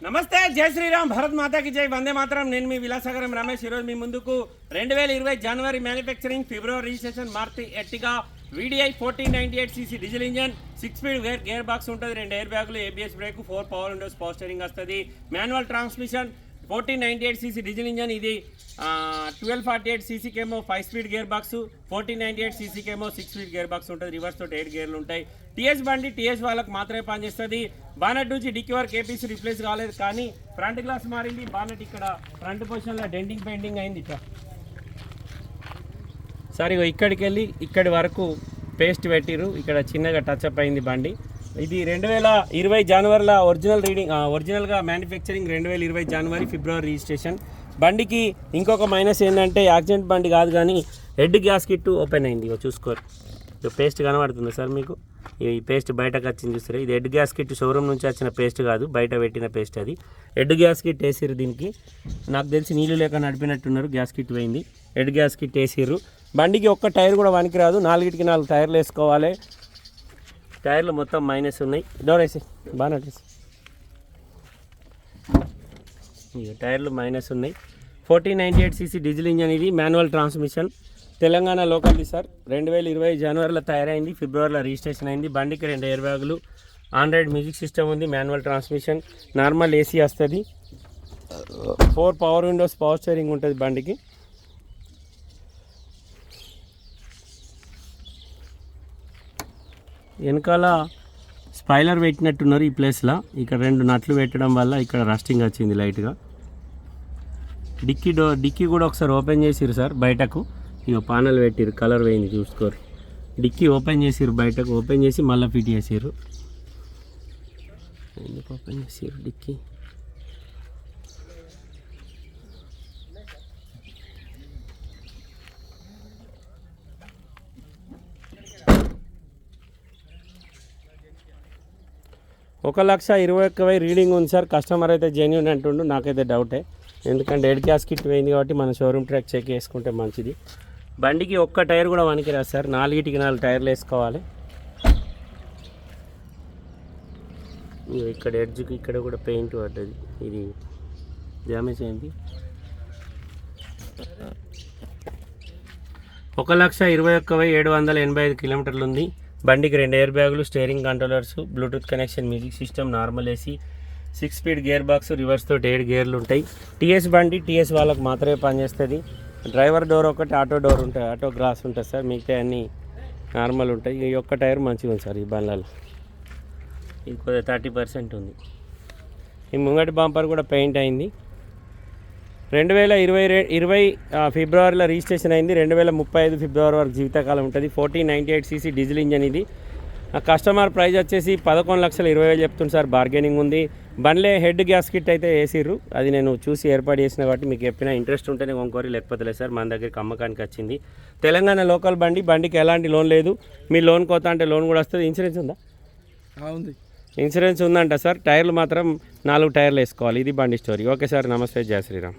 నమస్తే, జై శ్రీరామ్, భరత్ మాతాకి జై, వందే మాతరం. నేను మీ విలాసాగరం రమేష్. ఈరోజు మీ ముందుకు 2020 జనవరి మ్యానుఫ్యాక్చరింగ్, ఫిబ్రవరి registration Maruti Ertiga VDI 1498cc diesel engine, 6 speed gear box ఉంటుంది, 2 ఎయిర్ బ్యాగులు, ABS brake, 4 power windows, power steering వస్తుంది, manual transmission. 1498cc diesel engine ఇది. 1248cc కేమో 5 స్పీడ్ గేర్ బాక్స్, 1498cc కేమో 6 స్పీడ్ గేర్ బాక్స్ ఉంటుంది, రివర్స్ తోటి 8 గేర్లు ఉంటాయి. TS బండి TS వాళ్ళకి మాత్రమే పనిచేస్తుంది. బానెట్ నుంచి డిక్కీ వరకు APC రిప్లేస్ కాలేదు, కానీ ఫ్రంట్ గ్లాస్ మారింది. బానెట్ ఇక్కడ ఫ్రంట్ పొజిషన్లో డెంటింగ్ పెయింటింగ్ అయింది. ఇట్లా సరే, ఇక్కడికి వెళ్ళి ఇక్కడి వరకు పేస్ట్ పెట్టిరు, ఇక్కడ చిన్నగా టచ్అప్ అయింది బండి. ఇది 2020 జనవరిలో ఒరిజినల్గా మ్యానుఫ్యాక్చరింగ్, 2020 జనవరి ఫిబ్రవరి రిజిస్ట్రేషన్. బండికి ఇంకొక మైనస్ ఏంటంటే యాక్సిడెంట్ బండి కాదు, కానీ హెడ్ గ్యాస్ కిట్ ఓపెన్ అయింది. చూసుకోరు, పేస్ట్ కనబడుతుంది సార్ మీకు. ఈ పేస్ట్ బయటకు వచ్చింది చూస్తారు, ఇది హెడ్ గ్యాస్ కిట్, షోరూమ్ నుంచి వచ్చిన పేస్ట్ కాదు, బయట పెట్టిన పేస్ట్ అది. హెడ్ గ్యాస్ కిట్ వేసిర్రు దీనికి. నాకు తెలిసి నీళ్ళు లేక నడిపినట్టున్నారు, గ్యాస్ కిట్ పోయింది. హెడ్ గ్యాస్ కిట్ వేసిర్రు. బండికి ఒక్క టైర్ కూడా పనికిరాదు, 4 టైర్లు వేసుకోవాలి. టైర్లు మొత్తం మైనస్ ఉన్నాయి. డోర్ వేసి బాగా టైర్లు మైనస్ ఉన్నాయి. 1498cc డీజిల్ ఇంజన్ ఇది, మాన్యువల్ ట్రాన్స్మిషన్, తెలంగాణ లోకల్ది సార్. 2020 జనవరిలో తయారైంది, ఫిబ్రవరిలో రిజిస్ట్రేషన్ అయింది. బండికి 2 ఎయిర్ బ్యాగులు, ఆండ్రాయిడ్ మ్యూజిక్ సిస్టమ్ ఉంది, మాన్యువల్ ట్రాన్స్మిషన్, నార్మల్ AC వస్తుంది, 4 పవర్ విండోస్, పవర్ స్టీరింగ్ ఉంటుంది బండికి. వెనకాల స్పైలర్ పెట్టినట్టున్నారు ఈ ప్లేస్లో. ఇక్కడ 2 నట్లు పెట్టడం వల్ల ఇక్కడ రస్టింగ్ వచ్చింది లైట్గా. డిక్కీ కూడా ఒకసారి ఓపెన్ చేసిరు సార్ బయటకు. ఇక పానల్ పెట్టిరు, కలర్ పోయింది చూసుకోరు. డిక్కీ ఓపెన్ చేసిరు బయటకు, ఓపెన్ చేసి మళ్ళీ ఫిట్ చేసిరు. ఎందుకు ఓపెన్ చేసిరు డిక్కీ? $1,21,000 రీడింగ్ ఉంది సార్. కస్టమర్ అయితే జెన్యూన్ అంటుండు, నాకైతే డౌటే. ఎందుకంటే హెడ్ గ్యాస్ కిట్ పోయింది కాబట్టి మనం షోరూమ్ ట్రాక్ చెక్ చేసుకుంటే మంచిది. బండికి ఒక్క టైర్ కూడా పనికిరాదు సార్, 4 టైర్లు వేసుకోవాలి. ఇక్కడ ఎడ్జ్కి ఇక్కడ కూడా పెయింట్ పడ్డది, ఇది డ్యామేజ్ అయింది. 1,21,785 కిలోమీటర్లు ఉంది. బండికి 2 ఎయిర్ బ్యాగులు, steering controllers, Bluetooth connection, music system, normal AC, 6 speed gear box, reverse తోటి 7 గేర్లు ఉంటాయి. TS బండి TS వాళ్ళకి మాత్రమే పనిచేస్తుంది. డ్రైవర్ డోర్ ఒకటి, ఆటో డోర్ ఉంటాయి, ఆటో గ్లాస్ ఉంటుంది సార్, మిగతా అన్నీ నార్మల్ ఉంటాయి. ఈ ఒక్క టైర్ మంచిగా ఉంది సార్ ఈ బండ్లలో. ఇది కొద్దిగా 30% ఉంది. ఈ ముంగటి బంపర్ కూడా పెయింట్ అయింది. 2020 ఫిబ్రవరిలో రిజిస్ట్రేషన్ అయింది. 2035 ఫిబ్రవరి వరకు జీవితకాలం ఉంటుంది. 1498cc డీజిల్ ఇంజన్ ఇది. కస్టమర్ ప్రైస్ వచ్చేసి 11,20,000 చెప్తుంది సార్, బార్గెనింగ్ ఉంది. బండ్లే హెడ్ గ్యాస్ కిట్ అయితే వేసిర్రు, అది నేను చూసి ఏర్పాటు చేసిన కాబట్టి మీకు చెప్పిన. ఇంట్రెస్ట్ ఉంటేనే కొనుక్కోరి, లేకపోతే లేదు సార్. మన దగ్గరికి అమ్మకానికి వచ్చింది. తెలంగాణ లోకల్ బండి, బండికి ఎలాంటి లోన్ లేదు. మీ లోన్ కోత అంటే లోన్ కూడా వస్తుంది. ఇన్సూరెన్స్ ఉందా? ఉంది, ఇన్సూరెన్స్ ఉందంట సార్. టైర్లు మాత్రం 4 టైర్లు వేసుకోవాలి. ఇది బండి స్టోరీ. ఓకే సార్, నమస్తే, జై శ్రీరామ్.